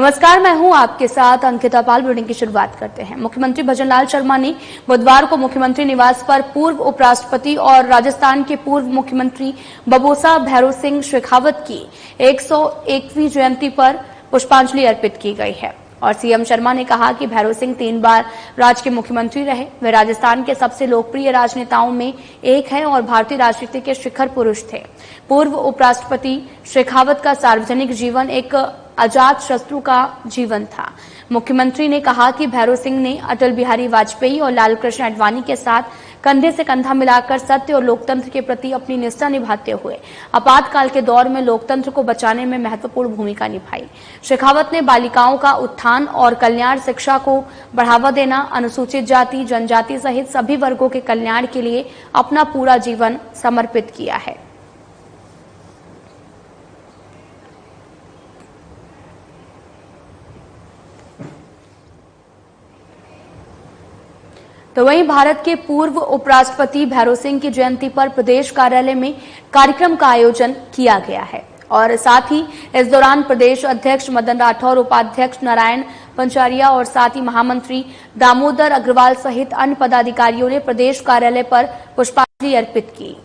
नमस्कार, मैं हूं आपके साथ अंकिता पाल। बुलेटिन की शुरुआत करते हैं। मुख्यमंत्री भजनलाल शर्मा ने बुधवार को मुख्यमंत्री निवास पर पूर्व उपराष्ट्रपति और राजस्थान के पूर्व मुख्यमंत्री बबोसा भैरों सिंह शेखावत की 101वीं जयंती पर पुष्पांजलि अर्पित की गई है। और सीएम शर्मा ने कहा कि भैरों सिंह 3 बार राज्य के मुख्यमंत्री रहे। वे राजस्थान के सबसे लोकप्रिय राजनेताओं में एक हैं और भारतीय राजनीति के शिखर पुरुष थे। पूर्व उपराष्ट्रपति शेखावत का सार्वजनिक जीवन एक अजात शत्रु का जीवन था। मुख्यमंत्री ने कहा कि भैरों सिंह ने अटल बिहारी वाजपेयी और लालकृष्ण आडवाणी के साथ कंधे से कंधा मिलाकर सत्य और लोकतंत्र के प्रति अपनी निष्ठा निभाते हुए आपातकाल के दौर में लोकतंत्र को बचाने में महत्वपूर्ण भूमिका निभाई। शेखावत ने बालिकाओं का उत्थान और कल्याण, शिक्षा को बढ़ावा देना, अनुसूचित जाति जनजाति सहित सभी वर्गों के कल्याण के लिए अपना पूरा जीवन समर्पित किया है। तो वहीं भारत के पूर्व उपराष्ट्रपति भैरों सिंह की जयंती पर प्रदेश कार्यालय में कार्यक्रम का आयोजन किया गया है और साथ ही इस दौरान प्रदेश अध्यक्ष मदन राठौर, उपाध्यक्ष नारायण पंचारिया और साथ ही महामंत्री दामोदर अग्रवाल सहित अन्य पदाधिकारियों ने प्रदेश कार्यालय पर पुष्पांजलि अर्पित की।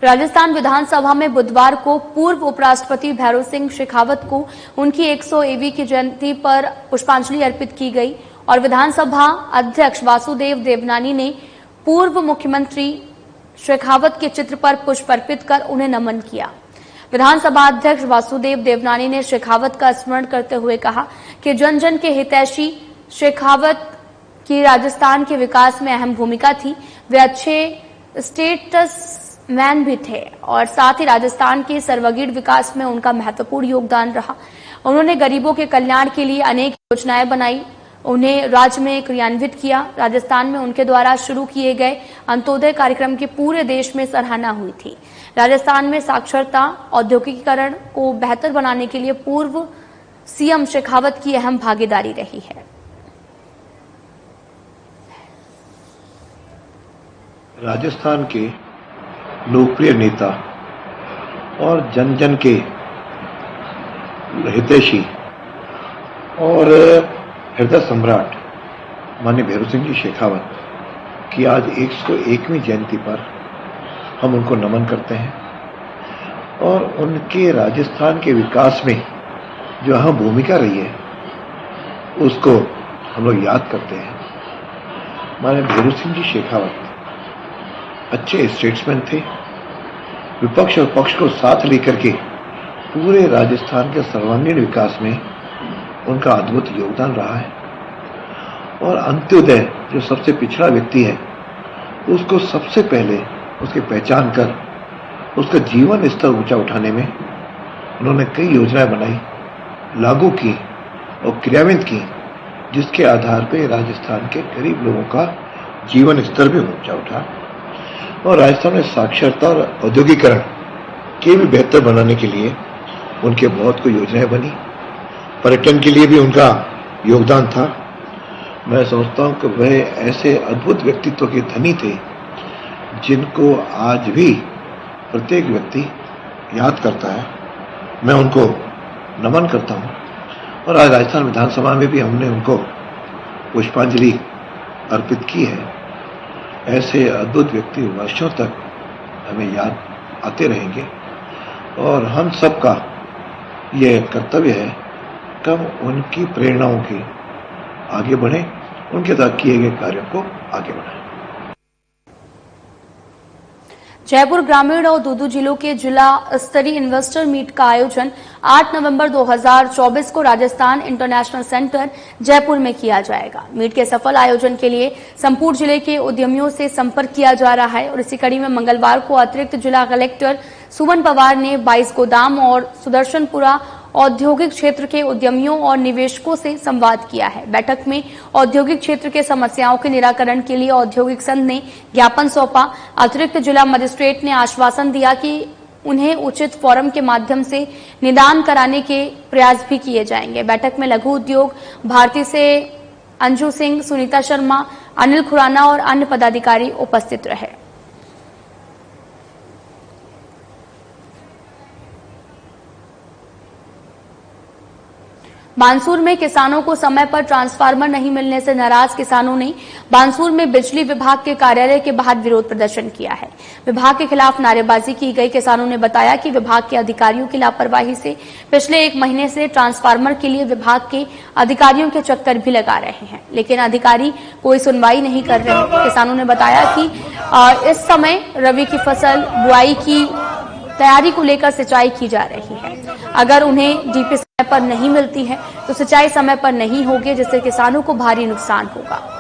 राजस्थान विधानसभा में बुधवार को पूर्व उपराष्ट्रपति भैरों सिंह शेखावत को उनकी 101वीं की जयंती पर पुष्पांजलि अर्पित की गई और विधानसभा अध्यक्ष वासुदेव देवनानी ने पूर्व मुख्यमंत्री शेखावत के चित्र पर पुष्प अर्पित कर उन्हें नमन किया। विधानसभा अध्यक्ष वासुदेव देवनानी ने शेखावत का स्मरण करते हुए कहा कि जन जन के हितैषी शेखावत की राजस्थान के विकास में अहम भूमिका थी। वे अच्छे स्टेटस मैन भी थे और साथ ही राजस्थान के सर्वांगीण विकास में उनका महत्वपूर्ण योगदान रहा। उन्होंने गरीबों के कल्याण के लिए अनेक योजनाएं बनाई, उन्हें राज्य में क्रियान्वित किया। राजस्थान में उनके द्वारा शुरू किए गए अंत्योदय कार्यक्रम की पूरे देश में सराहना हुई थी। राजस्थान में साक्षरता, औद्योगिकीकरण को बेहतर बनाने के लिए पूर्व सीएम शेखावत की अहम भागीदारी रही है। राजस्थान के लोकप्रिय नेता और जन जन के हितैषी और हृदय सम्राट माननीय भैरों सिंह जी शेखावत की आज 101वीं जयंती पर हम उनको नमन करते हैं और उनके राजस्थान के विकास में जो अहम भूमिका रही है उसको हम लोग याद करते हैं। माननीय भैरों सिंह जी शेखावत अच्छे स्टेट्समैन थे। विपक्ष और पक्ष को साथ लेकर के पूरे राजस्थान के सर्वांगीण विकास में उनका अद्भुत योगदान रहा है और अंत्योदय जो सबसे पिछड़ा व्यक्ति है उसको सबसे पहले उसकी पहचान कर उसका जीवन स्तर ऊंचा उठाने में उन्होंने कई योजनाएं बनाई, लागू की और क्रियान्वित की, जिसके आधार पर राजस्थान के गरीब लोगों का जीवन स्तर भी ऊंचा उठा और राजस्थान में साक्षरता और औद्योगिकीकरण के भी बेहतर बनाने के लिए उनके बहुत कोई योजनाएं बनी। पर्यटन के लिए भी उनका योगदान था। मैं समझता हूं कि वह ऐसे अद्भुत व्यक्तित्व के धनी थे जिनको आज भी प्रत्येक व्यक्ति याद करता है। मैं उनको नमन करता हूं और आज राजस्थान विधानसभा में भी हमने उनको पुष्पांजलि अर्पित की है। ऐसे अद्भुत व्यक्ति वर्षों तक हमें याद आते रहेंगे और हम सबका ये कर्तव्य है कि हम उनकी प्रेरणाओं के आगे बढ़ें, उनके द्वारा किए गए कार्यों को आगे बढ़ाएं। जयपुर ग्रामीण और दूदू जिलों के जिला स्तरीय इन्वेस्टर मीट का आयोजन 8 नवंबर 2024 को राजस्थान इंटरनेशनल सेंटर जयपुर में किया जाएगा। मीट के सफल आयोजन के लिए संपूर्ण जिले के उद्यमियों से संपर्क किया जा रहा है और इसी कड़ी में मंगलवार को अतिरिक्त जिला कलेक्टर सुमन पवार ने 22 गोदाम और सुदर्शनपुरा औद्योगिक क्षेत्र के उद्यमियों और निवेशकों से संवाद किया है। बैठक में औद्योगिक क्षेत्र के समस्याओं के निराकरण के लिए औद्योगिक संघ ने ज्ञापन सौंपा। अतिरिक्त जिला मजिस्ट्रेट ने आश्वासन दिया कि उन्हें उचित फोरम के माध्यम से निदान कराने के प्रयास भी किए जाएंगे। बैठक में लघु उद्योग भारती से अंजू सिंह, सुनीता शर्मा, अनिल खुराना और अन्य पदाधिकारी उपस्थित रहे। बानसूर में किसानों को समय पर ट्रांसफार्मर नहीं मिलने से नाराज किसानों ने बानसूर में बिजली विभाग के कार्यालय के बाहर विरोध प्रदर्शन किया है। विभाग के खिलाफ नारेबाजी की गई। किसानों ने बताया कि विभाग के अधिकारियों की लापरवाही से पिछले 1 महीने से ट्रांसफार्मर के लिए विभाग के अधिकारियों के चक्कर भी लगा रहे हैं, लेकिन अधिकारी कोई सुनवाई नहीं कर रहे। किसानों ने बताया कि इस समय रबी की फसल बुआई की तैयारी को लेकर सिंचाई की जा रही है। अगर उन्हें डीपी समय पर नहीं मिलती है तो सिंचाई समय पर नहीं होगी, जिससे किसानों को भारी नुकसान होगा।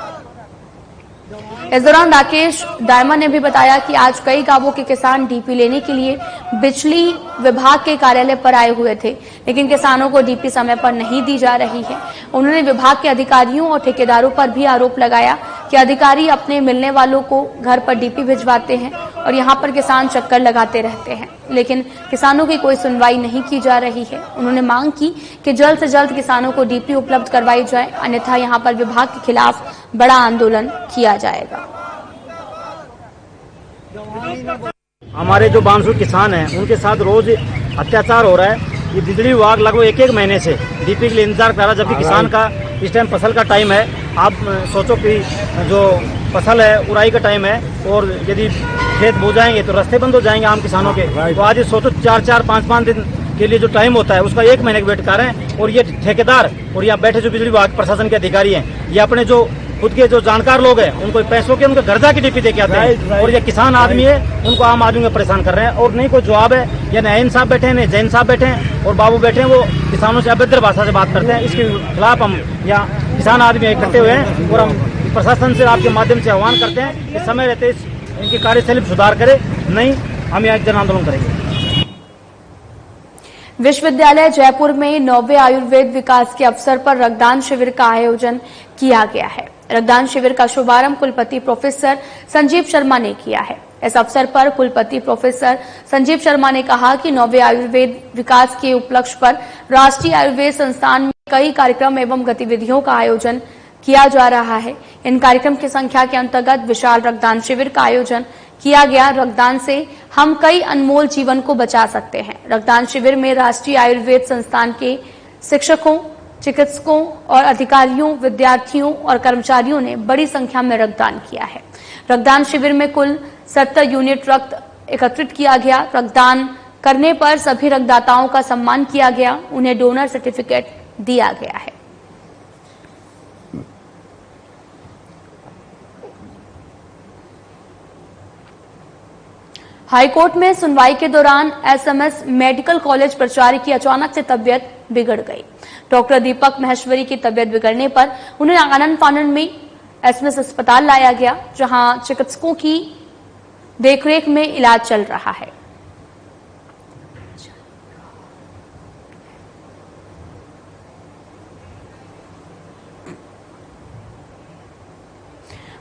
इस दौरान राकेश डायमा ने भी बताया कि आज कई गांवों के किसान डीपी लेने के लिए बिजली विभाग के कार्यालय पर आए हुए थे, लेकिन किसानों को डीपी समय पर नहीं दी जा रही है। उन्होंने विभाग के अधिकारियों और ठेकेदारों पर भी आरोप लगाया कि अधिकारी अपने मिलने वालों को घर पर डीपी भिजवाते हैं और यहां पर किसान चक्कर लगाते रहते हैं, लेकिन किसानों की कोई सुनवाई नहीं की जा रही है। उन्होंने मांग की कि जल्द से जल्द किसानों को डीपी उपलब्ध करवाई जाए, अन्यथा यहां पर विभाग के खिलाफ बड़ा आंदोलन किया जाएगा। हमारे जो बानसूर किसान हैं उनके साथ रोज अत्याचार हो रहा है। ये बिजली विभाग लगभग 1 महीने से डीपी के लिए इंतजार कर रहा है, जबकि किसान का इस टाइम फसल का टाइम है। आप सोचो कि जो फसल है उड़ाई का टाइम है और यदि खेत बो जाएंगे तो रास्ते बंद हो जाएंगे आम किसानों के। तो आज ये सोचो 4-4, 5-5 दिन के लिए जो टाइम होता है उसका 1 महीने का वेट कर रहे हैं। और ये ठेकेदार और यहाँ बैठे जो बिजली विभाग प्रशासन के अधिकारी हैं, ये अपने जो खुद के जो जानकार लोग हैं उनको पैसों के उनके घर जाके डीपी दे के आते हैं। और ये किसान आदमी है, उनको आम आदमी को परेशान कर रहे हैं और नहीं कोई जवाब है। या नयन साहब बैठे हैं, न जैन साहब बैठे हैं और बाबू बैठे हैं, वो किसानों से अभद्र भाषा से बात करते हैं। इसके खिलाफ हम यहाँ किसान आदमी इकट्ठे हुए हैं और हम प्रशासन से आपके माध्यम से आह्वान करते हैं कि समय रहते इनकी कार्यशैली सुधार करे, नहीं हम यहाँ जन आंदोलन करेंगे। विश्वविद्यालय जयपुर में 9वें आयुर्वेद विकास के अवसर पर रक्तदान शिविर का आयोजन किया गया है। रक्तदान शिविर का शुभारंभ कुलपति प्रोफेसर संजीव शर्मा ने किया है। इस अवसर पर कुलपति प्रोफेसर संजीव शर्मा ने कहा कि 9वें आयुर्वेद विकास के उपलक्ष्य पर राष्ट्रीय आयुर्वेद संस्थान में कई कार्यक्रम एवं गतिविधियों का आयोजन किया जा रहा है। इन कार्यक्रम की संख्या के अंतर्गत विशाल रक्तदान शिविर का आयोजन किया गया। रक्तदान से हम कई अनमोल जीवन को बचा सकते हैं। रक्तदान शिविर में राष्ट्रीय आयुर्वेद संस्थान के शिक्षकों, चिकित्सकों और अधिकारियों, विद्यार्थियों और कर्मचारियों ने बड़ी संख्या में रक्तदान किया है। रक्तदान शिविर में कुल 70 यूनिट रक्त एकत्रित किया गया। रक्तदान करने पर सभी रक्तदाताओं का सम्मान किया गया। उन्हें डोनर सर्टिफिकेट दिया गया है। हाईकोर्ट में सुनवाई के दौरान एसएमएस मेडिकल कॉलेज प्राचार्य की अचानक से तबियत बिगड़ गई। डॉक्टर दीपक महेश्वरी की तबियत बिगड़ने पर उन्हें आनंद फानन में एसएमएस अस्पताल लाया गया, जहां चिकित्सकों की देखरेख में इलाज चल रहा है।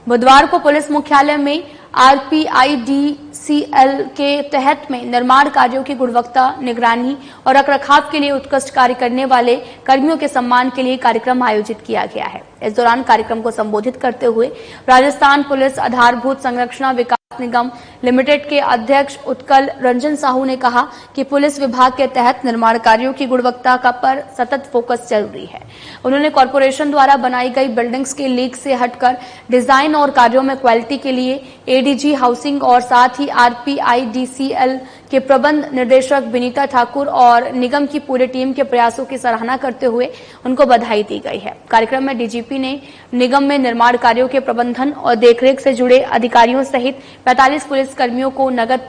बुधवार को पुलिस मुख्यालय में RPIDCL के तहत में निर्माण कार्यों की गुणवत्ता निगरानी और रखरखाव के लिए उत्कृष्ट कार्य करने वाले कर्मियों के सम्मान के लिए कार्यक्रम आयोजित किया गया है। इस दौरान कार्यक्रम को संबोधित करते हुए राजस्थान पुलिस आधारभूत संरचना विकास निगम लिमिटेड के अध्यक्ष उत्कल रंजन साहू ने कहा कि पुलिस विभाग के तहत निर्माण कार्यों की गुणवत्ता का पर सतत फोकस जरूरी है। उन्होंने कॉरपोरेशन द्वारा बनाई गई बिल्डिंग्स के लीक से हटकर डिजाइन और कार्यों में क्वालिटी के लिए ADG हाउसिंग और साथ ही RPIDCL के प्रबंध निदेशक विनीता ठाकुर और निगम की पूरी टीम के प्रयासों की सराहना करते हुए उनको बधाई दी गई है। कार्यक्रम में DGP ने निगम में निर्माण कार्यों के प्रबंधन और देखरेख से जुड़े अधिकारियों सहित 45 पुलिस कर्मियों को नगद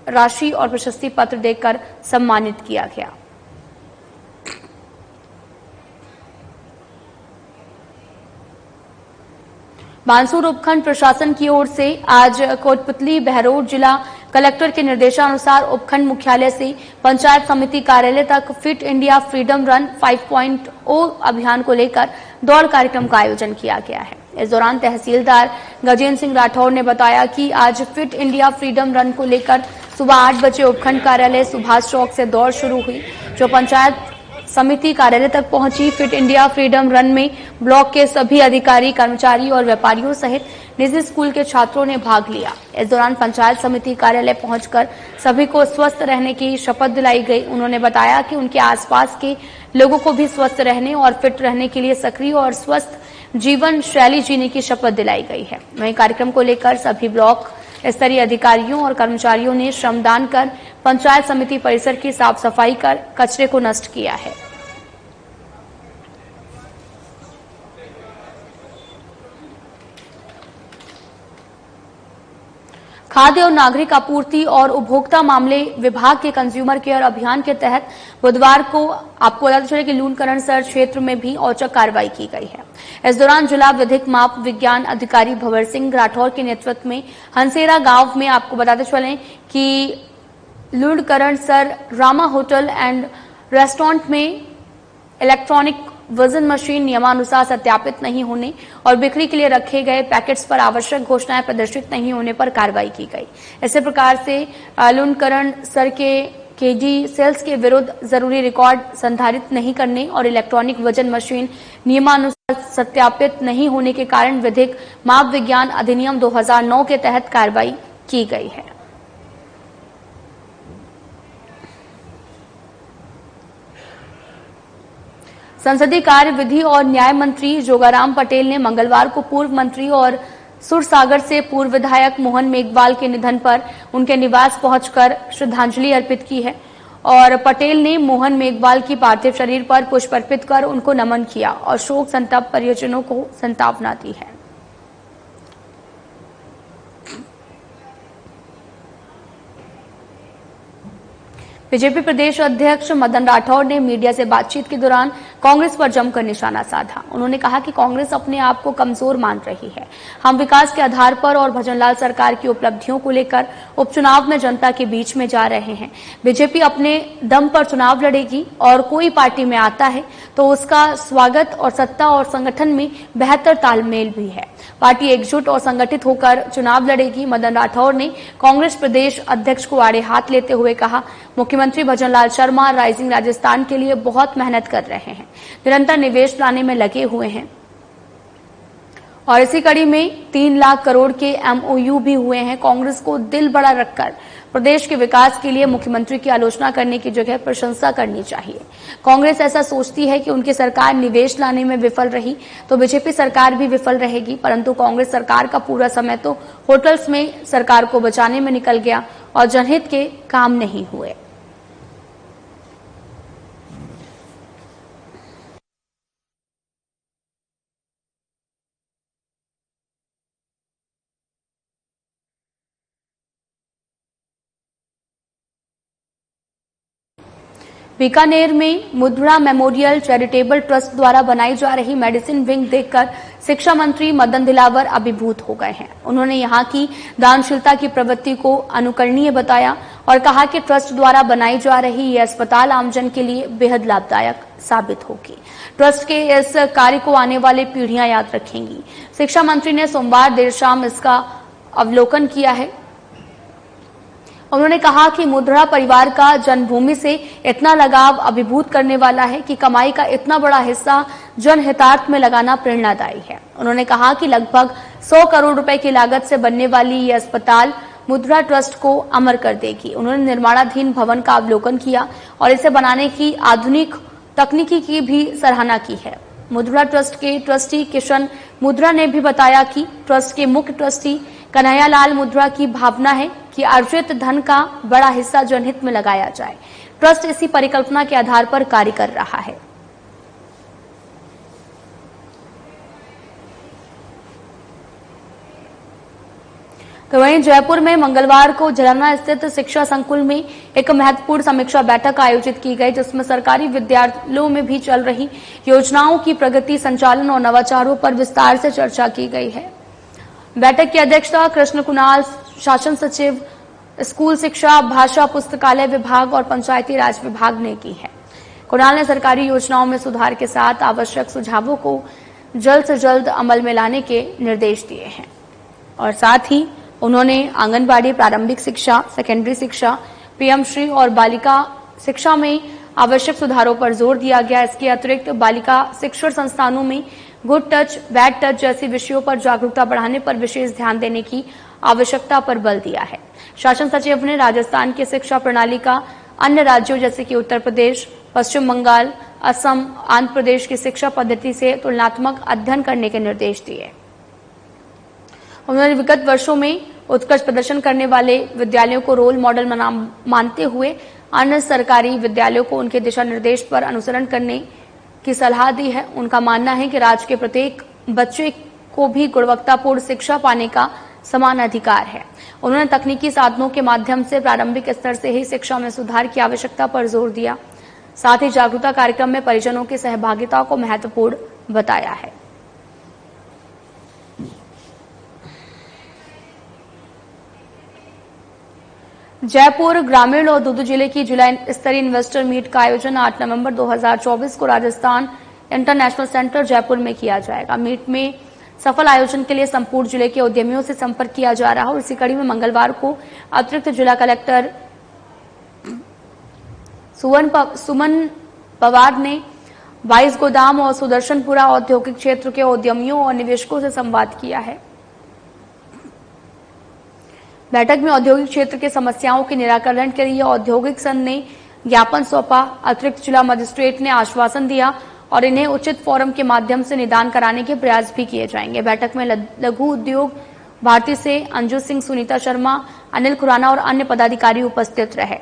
राशि और प्रशस्ति पत्र देकर सम्मानित किया गया। बानसूर उपखंड प्रशासन की ओर से आज कोटपुतली बहरोड जिला कलेक्टर के निर्देशानुसार उपखंड मुख्यालय से पंचायत समिति कार्यालय तक फिट इंडिया फ्रीडम रन 5.0 अभियान को लेकर दौड़ कार्यक्रम का आयोजन किया गया है। इस दौरान तहसीलदार गजेंद्र सिंह राठौर ने बताया कि आज फिट इंडिया फ्रीडम रन को लेकर सुबह 8 बजे उपखंड कार्यालय सुभाष चौक से दौड़ शुरू हुई, जो पंचायत समिति कार्यालय तक पहुंची। फिट इंडिया फ्रीडम रन में ब्लॉक के सभी अधिकारी, कर्मचारी और व्यापारियों सहित निजी स्कूल के छात्रों ने भाग लिया। इस दौरान पंचायत समिति कार्यालय पहुंचकर सभी को स्वस्थ रहने की शपथ दिलाई गई। उन्होंने बताया कि उनके आसपास के लोगों को भी स्वस्थ रहने और फिट रहने के लिए सक्रिय और स्वस्थ जीवन शैली जीने की शपथ दिलाई गई है। वहीं कार्यक्रम को लेकर सभी ब्लॉक स्तरीय अधिकारियों और कर्मचारियों ने श्रमदान कर पंचायत समिति परिसर की साफ सफाई कर कचरे को नष्ट किया है। खाद्य और नागरिक आपूर्ति और उपभोक्ता मामले विभाग के कंज्यूमर केयर अभियान के तहत बुधवार को आपको बताते चले कि लूणकरणसर क्षेत्र में भी औचक कार्रवाई की गई है। इस दौरान जिला विधिक माप विज्ञान अधिकारी भंवर सिंह राठौर के नेतृत्व में हंसेरा गांव में आपको बताते चले कि Lunkaransar Rama hotel and restaurant में इलेक्ट्रॉनिक वजन मशीन नियमानुसार सत्यापित नहीं होने और बिक्री के लिए रखे गए पैकेट्स पर आवश्यक घोषणाएं प्रदर्शित नहीं होने पर कार्रवाई की गई। इसी प्रकार से लूणकरणसर के केजी सेल्स के विरुद्ध जरूरी रिकॉर्ड संधारित नहीं करने और इलेक्ट्रॉनिक वजन मशीन नियमानुसार सत्यापित नहीं होने के कारण विधिक माप विज्ञान अधिनियम 2009 के तहत कार्रवाई की गई है। संसदीय कार्य विधि और न्याय मंत्री जोगाराम पटेल ने मंगलवार को पूर्व मंत्री और सुरसागर से पूर्व विधायक मोहन मेघवाल के निधन पर उनके निवास पहुंचकर श्रद्धांजलि अर्पित की है और पटेल ने मोहन मेघवाल की पार्थिव शरीर पर पुष्प अर्पित कर उनको नमन किया और शोक संतप्त परिजनों को सांत्वना दी है। बीजेपी प्रदेश अध्यक्ष मदन राठौर ने मीडिया से बातचीत के दौरान कांग्रेस पर जमकर निशाना साधा। उन्होंने कहा कि कांग्रेस अपने आप को कमजोर मान रही है। हम विकास के आधार पर और भजनलाल सरकार की उपलब्धियों को लेकर उपचुनाव में जनता के बीच में जा रहे हैं। बीजेपी अपने दम पर चुनाव लड़ेगी और कोई पार्टी में आता है तो उसका स्वागत और सत्ता और संगठन में बेहतर तालमेल भी है। पार्टी एकजुट और संगठित होकर चुनाव लड़ेगी। मदन राठौर ने कांग्रेस प्रदेश अध्यक्ष को आड़े हाथ लेते हुए कहा, मुख्यमंत्री भजनलाल शर्मा राइजिंग राजस्थान के लिए बहुत मेहनत कर रहे हैं, निरंतर निवेश लाने में लगे हुए हैं और इसी कड़ी में 3 लाख करोड़ के MOU भी हुए हैं। कांग्रेस को दिल बड़ा रखकर प्रदेश के विकास के लिए मुख्यमंत्री की आलोचना करने की जगह प्रशंसा करनी चाहिए। कांग्रेस ऐसा सोचती है कि उनकी सरकार निवेश लाने में विफल रही तो बीजेपी सरकार भी विफल रहेगी, परंतु कांग्रेस सरकार का पूरा समय तो होटल्स में सरकार को बचाने में निकल गया और जनहित के काम नहीं हुए। बीकानेर में मुद्रा मेमोरियल चैरिटेबल ट्रस्ट द्वारा बनाई जा रही मेडिसिन विंग देखकर शिक्षा मंत्री मदन दिलावर अभिभूत हो गए हैं। उन्होंने यहां की दानशीलता की प्रवृत्ति को अनुकरणीय बताया और कहा कि ट्रस्ट द्वारा बनाई जा रही यह अस्पताल आमजन के लिए बेहद लाभदायक साबित होगी। ट्रस्ट के इस कार्य को आने वाली पीढ़ियां याद रखेंगी। शिक्षा मंत्री ने सोमवार देर शाम इसका अवलोकन किया है। उन्होंने कहा कि मुद्रा परिवार का जन्मभूमि से इतना लगाव अभिभूत करने वाला है कि कमाई का इतना बड़ा हिस्सा जनहितार्थ में लगाना प्रेरणादायी है। उन्होंने कहा कि लगभग 100 करोड़ रुपए की लागत से बनने वाली ये अस्पताल मुद्रा ट्रस्ट को अमर कर देगी। उन्होंने निर्माणाधीन भवन का अवलोकन किया और इसे बनाने की आधुनिक तकनीकी की भी सराहना की है। मुद्रा ट्रस्ट के ट्रस्टी किशन मुद्रा ने भी बताया कि ट्रस्ट के मुख्य ट्रस्टी कन्हैयालाल मुद्रा की भावना है कि अर्जित धन का बड़ा हिस्सा जनहित में लगाया जाए। ट्रस्ट इसी परिकल्पना के आधार पर कार्य कर रहा है। तो वहीं जयपुर में मंगलवार को जलाना स्थित शिक्षा संकुल में एक महत्वपूर्ण समीक्षा बैठक आयोजित की गई, जिसमें सरकारी विद्यालयों में भी चल रही योजनाओं की प्रगति, संचालन और नवाचारों पर विस्तार से चर्चा की गई है। बैठक की अध्यक्षता कृष्ण कुणाल, शासन सचिव, स्कूल शिक्षा, भाषा, पुस्तकालय विभाग और पंचायती राज विभाग ने की है। कुणाल ने सरकारी योजनाओं में सुधार के साथ आवश्यक सुझावों को जल्द से जल्द अमल में लाने के निर्देश दिए हैं और साथ ही उन्होंने आंगनबाड़ी, प्रारंभिक शिक्षा, सेकेंडरी शिक्षा, PM श्री और बालिका शिक्षा में आवश्यक सुधारों पर जोर दिया गया। इसके अतिरिक्त बालिका शिक्षण संस्थानों में गुड टच, बैड टच जैसे विषयों पर जागरूकता बढ़ाने पर विशेष ध्यान देने की आवश्यकता पर बल दिया है। शासन सचिव ने राजस्थान की शिक्षा प्रणाली का अन्य राज्यों जैसे कि उत्तर प्रदेश, पश्चिम बंगाल, असम, आंध्र प्रदेश की शिक्षा पद्धति से तुलनात्मक अध्ययन करने के निर्देश दिए। उन्होंने विगत वर्षों में उत्कृष्ट प्रदर्शन करने वाले विद्यालयों को रोल मॉडल मानते हुए अन्य सरकारी विद्यालयों को उनके दिशा निर्देश पर अनुसरण करने की सलाह दी है। उनका मानना है कि राज्य के प्रत्येक बच्चे को भी गुणवत्तापूर्ण शिक्षा पाने का समान अधिकार है। उन्होंने तकनीकी साधनों के माध्यम से प्रारंभिक स्तर से ही शिक्षा में सुधार की आवश्यकता पर जोर दिया। साथ ही जागरूकता कार्यक्रम में परिजनों की सहभागिता को महत्वपूर्ण बताया है। जयपुर ग्रामीण और दूदू जिले की जिला स्तरीय इन्वेस्टर मीट का आयोजन 8 नवंबर 2024 को राजस्थान इंटरनेशनल सेंटर जयपुर में किया जाएगा। मीट में सफल आयोजन के लिए संपूर्ण जिले के उद्यमियों से संपर्क किया जा रहा है और इसी कड़ी में मंगलवार को अतिरिक्त जिला कलेक्टर सुमन पवार ने 22 गोदाम और सुदर्शनपुरा औद्योगिक क्षेत्र के उद्यमियों और निवेशकों से संवाद किया है। बैठक में औद्योगिक क्षेत्र के समस्याओं के निराकरण के लिए औद्योगिक संघ ने ज्ञापन सौंपा। अतिरिक्त जिला मजिस्ट्रेट ने आश्वासन दिया और इन्हें उचित फोरम के माध्यम से निदान कराने के प्रयास भी किए जाएंगे। बैठक में लघु उद्योग भारती से अंजू सिंह, सुनीता शर्मा, अनिल खुराना और अन्य पदाधिकारी उपस्थित रहे।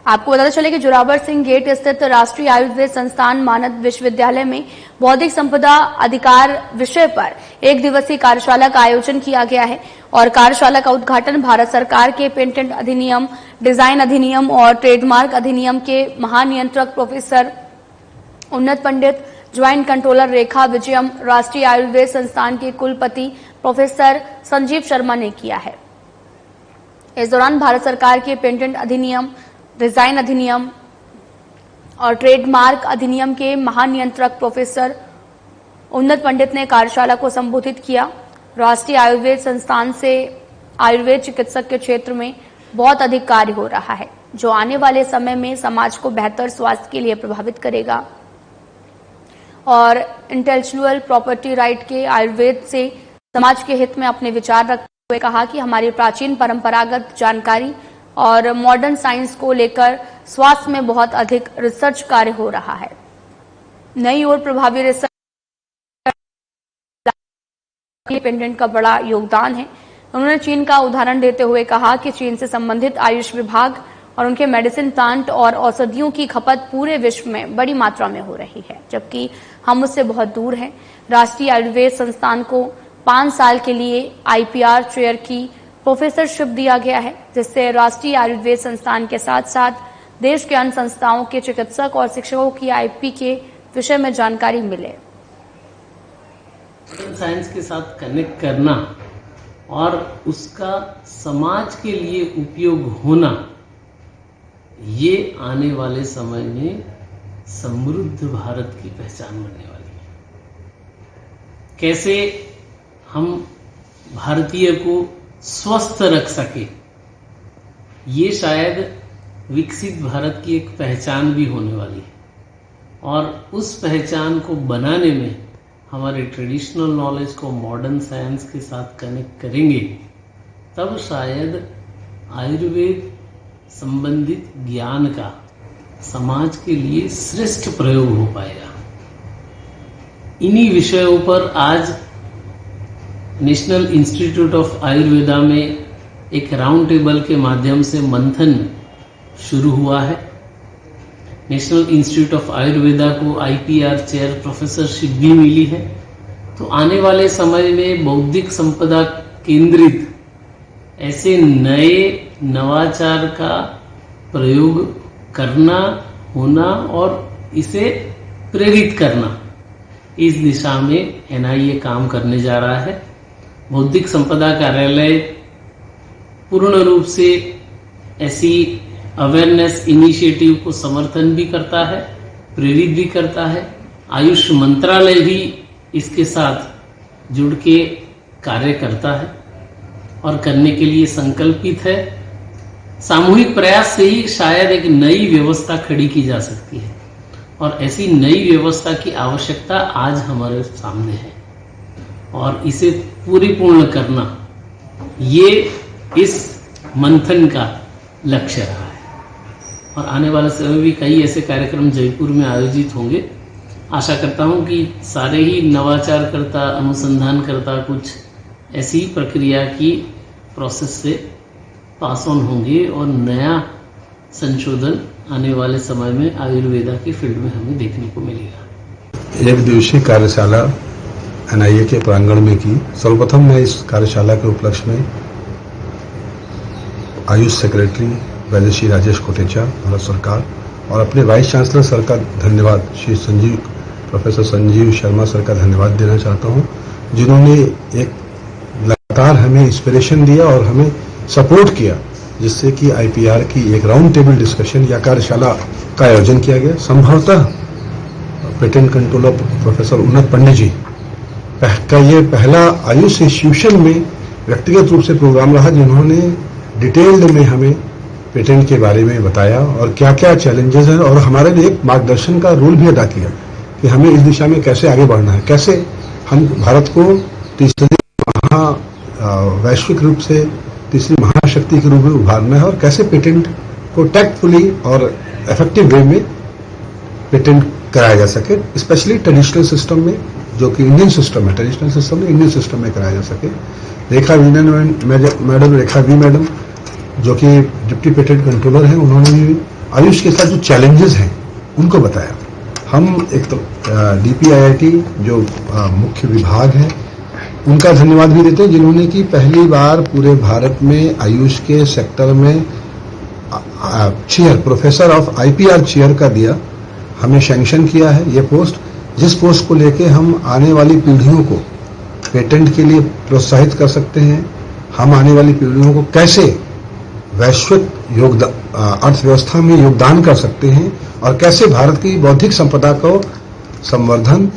आपको बताते चले कि जोरावर सिंह गेट स्थित राष्ट्रीय आयुर्वेद संस्थान मानद विश्वविद्यालय में बौद्धिक संपदा अधिकार विषय पर एक दिवसीय कार्यशाला का आयोजन किया गया है और कार्यशाला का उद्घाटन भारत सरकार के पेटेंट अधिनियम, डिजाइन अधिनियम और ट्रेडमार्क अधिनियम के महानियंत्रक प्रोफेसर उन्नत पंडित, ज्वाइंट कंट्रोलर रेखा विजयम, राष्ट्रीय आयुर्वेद संस्थान के कुलपति प्रोफेसर संजीव शर्मा ने किया है। इस दौरान भारत सरकार के पेटेंट अधिनियम, डिजाइन अधिनियम और ट्रेडमार्क अधिनियम के महानियंत्रक प्रोफेसर उन्नत पंडित ने कार्यशाला को संबोधित किया। राष्ट्रीय आयुर्वेद संस्थान से आयुर्वेद चिकित्सक के क्षेत्र में बहुत अधिक कार्य हो रहा है, जो आने वाले समय में समाज को बेहतर स्वास्थ्य के लिए प्रभावित करेगा और इंटेलेक्चुअल प्रॉपर्टी राइट के आयुर्वेद से समाज के हित में अपने विचार रखते हुए कहा कि हमारी प्राचीन परंपरागत जानकारी और मॉडर्न साइंस को लेकर स्वास्थ्य में बहुत अधिक रिसर्च कार्य हो रहा है। नई और प्रभावी रिसर्च पेटेंट का बड़ा योगदान है। उन्होंने चीन का उदाहरण देते हुए कहा कि चीन से संबंधित आयुष विभाग और उनके मेडिसिन प्लांट और औषधियों की खपत पूरे विश्व में बड़ी मात्रा में हो रही है, जबकि हम उससे बहुत दूर हैं। राष्ट्रीय आयुर्वेद संस्थान को 5 साल के लिए IPR चेयर की प्रोफेसरशिप दिया गया है, जिससे राष्ट्रीय आयुर्वेद संस्थान के साथ साथ देश के अन्य संस्थाओं के चिकित्सक और शिक्षकों की IP के विषय में जानकारी मिले। साइंस के साथ कनेक्ट करना और उसका समाज के लिए उपयोग होना, ये आने वाले समय में समृद्ध भारत की पहचान बनने वाली है। कैसे हम भारतीय को स्वस्थ रख सके, ये शायद विकसित भारत की एक पहचान भी होने वाली है और उस पहचान को बनाने में हमारे ट्रेडिशनल नॉलेज को मॉडर्न साइंस के साथ कनेक्ट करेंगे, तब शायद आयुर्वेद संबंधित ज्ञान का समाज के लिए श्रेष्ठ प्रयोग हो पाएगा। इन्हीं विषयों पर आज नेशनल इंस्टीट्यूट ऑफ आयुर्वेदा में एक राउंड टेबल के माध्यम से मंथन शुरू हुआ है। नेशनल इंस्टीट्यूट ऑफ आयुर्वेदा को IPR चेयर प्रोफेसरशिप भी मिली है। तो आने वाले समय में बौद्धिक संपदा केंद्रित ऐसे नए नवाचार का प्रयोग करना, होना और इसे प्रेरित करना, इस दिशा में NIA काम करने जा रहा है। बौद्धिक संपदा कार्यालय पूर्ण रूप से ऐसी अवेयरनेस इनिशिएटिव को समर्थन भी करता है, प्रेरित भी करता है। आयुष मंत्रालय भी इसके साथ जुड़ के कार्य करता है और करने के लिए संकल्पित है। सामूहिक प्रयास से ही शायद एक नई व्यवस्था खड़ी की जा सकती है और ऐसी नई व्यवस्था की आवश्यकता आज हमारे सामने है और इसे पूर्ण करना ये इस मंथन का लक्ष्य रहा है। और आने वाले समय भी कई ऐसे कार्यक्रम जयपुर में आयोजित होंगे। आशा करता हूं कि सारे ही नवाचारकर्ता, अनुसंधानकर्ता कुछ ऐसी प्रक्रिया की प्रोसेस से पास ऑन होंगे और नया संशोधन आने वाले समय में आयुर्वेदा की फील्ड में हमें देखने को मिलेगा। एक दिवसीय कार्यशाला एनआईए के प्रांगण में की। सर्वप्रथम मैं इस कार्यशाला के उपलक्ष्य में आयुष सेक्रेटरी वैद्य श्री राजेश कोटेचा, भारत सरकार, और अपने वाइस चांसलर सर का धन्यवाद, श्री प्रोफेसर संजीव शर्मा सर का धन्यवाद देना चाहता हूं, जिन्होंने एक लगातार हमें इंस्पिरेशन दिया और हमें सपोर्ट किया, जिससे कि आईपीआर की एक राउंड टेबल डिस्कशन या कार्यशाला का आयोजन किया गया। संभवतः पेटेंट कंट्रोलर प्रोफेसर उन्नत पंडित जी का ये पहला आयुष इंस्टीट्यूशन में व्यक्तिगत रूप से प्रोग्राम रहा, जिन्होंने डिटेल्ड में हमें पेटेंट के बारे में बताया और क्या क्या चैलेंजेस हैं और हमारे लिए एक मार्गदर्शन का रोल भी अदा किया कि हमें इस दिशा में कैसे आगे बढ़ना है, कैसे हम भारत को तीसरी वैश्विक रूप से तीसरी महाशक्ति के रूप में उभारना है और कैसे पेटेंट को टैक्टफुली और इफेक्टिव वे में पेटेंट कराया जा सके, स्पेशली ट्रेडिशनल सिस्टम में, जो कि इंडियन सिस्टम है, ट्रेडिशनल सिस्टम में इंडियन सिस्टम में कराया जा सके। रेखा वी मैडम जो कि डिप्टी पेटेंट कंट्रोलर हैं, उन्होंने भी आयुष के साथ जो चैलेंजेस हैं उनको बताया। हम एक तो डीपीआईआईटी जो मुख्य विभाग है उनका धन्यवाद भी देते हैं, जिन्होंने कि पहली बार पूरे भारत में आयुष के सेक्टर में chair, professor of IPR chair का दिया, हमें सैंक्शन किया है ये पोस्ट, जिस पोस्ट को लेके हम आने वाली पीढ़ियों को पेटेंट के लिए प्रोत्साहित कर सकते हैं। हम आने वाली पीढ़ियों को कैसे वैश्विक अर्थव्यवस्था में योगदान कर सकते हैं और कैसे भारत की बौद्धिक संपदा को संवर्धन,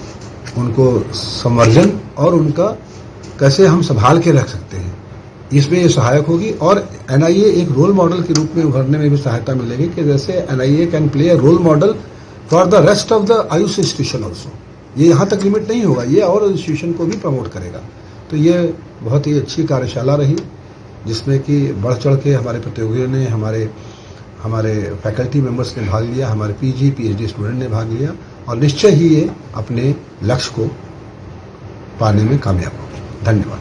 उनको संवर्जन और उनका कैसे हम संभाल के रख सकते हैं, इसमें ये सहायक होगी। और एनआईए एक रोल मॉडल के रूप में उभरने में भी सहायता मिलेगी कि जैसे NIA can play a role model for the rest of the AYUSH institution also. ये यहाँ तक लिमिट नहीं होगा, ये और इंस्टीट्यूशन को भी प्रमोट करेगा। तो ये बहुत ही अच्छी कार्यशाला रही, जिसमें कि बढ़ चढ़ के हमारे प्रतियोगियों ने, हमारे फैकल्टी मेंबर्स ने भाग लिया, हमारे पीजी पीएचडी स्टूडेंट ने भाग लिया और निश्चय ही ये अपने लक्ष्य को पाने में कामयाब होगी। धन्यवाद।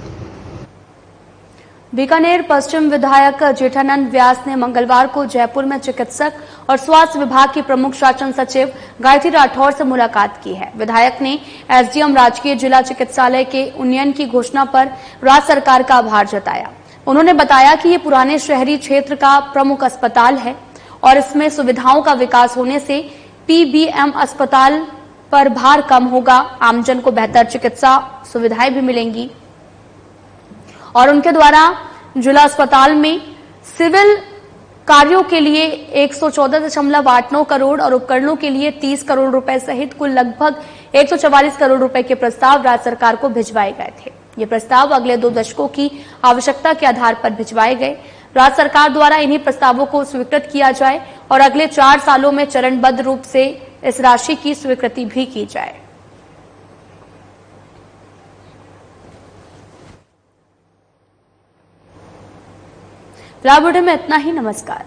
बीकानेर पश्चिम विधायक जेठानंद व्यास ने मंगलवार को जयपुर में चिकित्सक और स्वास्थ्य विभाग की प्रमुख शासन सचिव गायत्री राठौर से मुलाकात की है। विधायक ने एसडीएम राजकीय जिला चिकित्सालय के उन्नयन की घोषणा पर राज्य सरकार का आभार जताया। उन्होंने बताया कि ये पुराने शहरी क्षेत्र का प्रमुख अस्पताल है और इसमें सुविधाओं का विकास होने से पीबीएम अस्पताल पर भार कम होगा, आमजन को बेहतर चिकित्सा सुविधाएं भी मिलेंगी। और उनके द्वारा जिला अस्पताल में सिविल कार्यों के लिए 114.89 करोड़ और उपकरणों के लिए 30 करोड़ रुपए सहित कुल लगभग 144 करोड़ रुपए के प्रस्ताव राज्य सरकार को भिजवाए गए थे। ये प्रस्ताव अगले 2 दशकों की आवश्यकता के आधार पर भिजवाए गए। राज्य सरकार द्वारा इन्हीं प्रस्तावों को स्वीकृत किया जाए और अगले 4 सालों में चरणबद्ध रूप से इस राशि की स्वीकृति भी की जाए। फिलहाल बुलेटिन में इतना ही। नमस्कार।